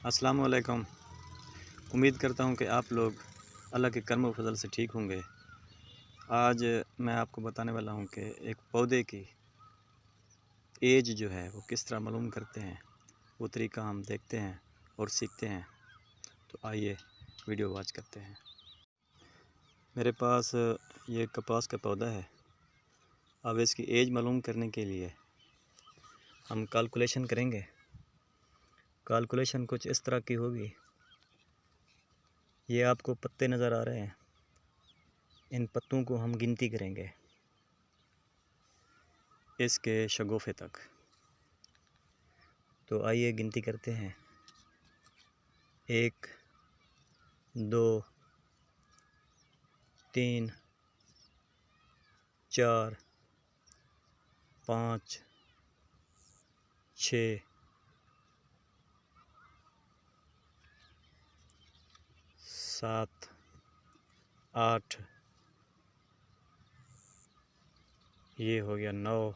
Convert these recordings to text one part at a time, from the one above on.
अस्सलाम वालेकुम। उम्मीद करता हूँ कि आप लोग अल्लाह के करम व फजल से ठीक होंगे। आज मैं आपको बताने वाला हूँ कि एक पौधे की एज जो है वो किस तरह मालूम करते हैं, वो तरीका हम देखते हैं और सीखते हैं। तो आइए वीडियो वॉच करते हैं। मेरे पास ये कपास का पौधा है। अब इसकी एज मालूम करने के लिए हम कैलकुलेशन करेंगे। कैलकुलेशन कुछ इस तरह की होगी। ये आपको पत्ते नज़र आ रहे हैं, इन पत्तों को हम गिनती करेंगे इसके शगुफ़े तक। तो आइए गिनती करते हैं। 1 2 3 4 5 6 7 8, ये हो गया 9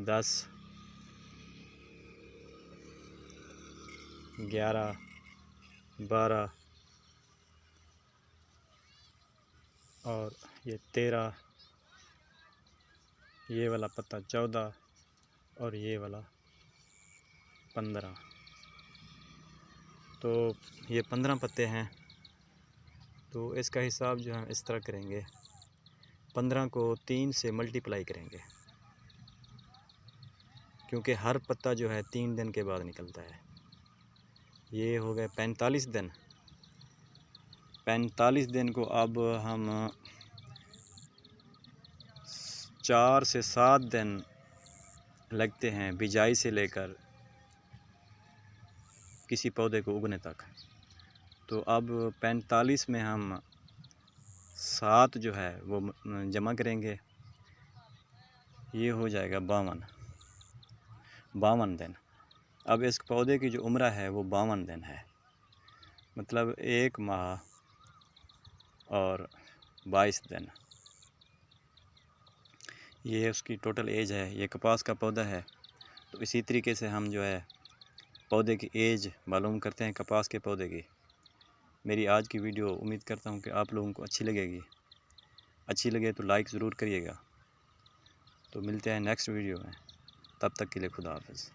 10 11 12 और ये 13, ये वाला पत्ता 14 और ये वाला 15। तो ये 15 पत्ते हैं। तो इसका हिसाब जो है इस तरह करेंगे, 15 को 3 से मल्टीप्लाई करेंगे, क्योंकि हर पत्ता जो है 3 दिन के बाद निकलता है। ये हो गए 45 दिन। 45 दिन को अब हम 4 से 7 दिन लगते हैं बिजाई से लेकर किसी पौधे को उगने तक। तो अब 45 में हम 7 जो है वो जमा करेंगे, ये हो जाएगा 52 दिन। अब इस पौधे की जो उम्र है वो 52 दिन है, मतलब 1 माह और 22 दिन। ये उसकी टोटल एज है। ये कपास का पौधा है। तो इसी तरीके से हम जो है पौधे की एज मालूम करते हैं कपास के पौधे की। मेरी आज की वीडियो उम्मीद करता हूँ कि आप लोगों को अच्छी लगेगी। अच्छी लगे तो लाइक ज़रूर करिएगा। तो मिलते हैं नेक्स्ट वीडियो में, तब तक के लिए खुदा हाफ़िज़।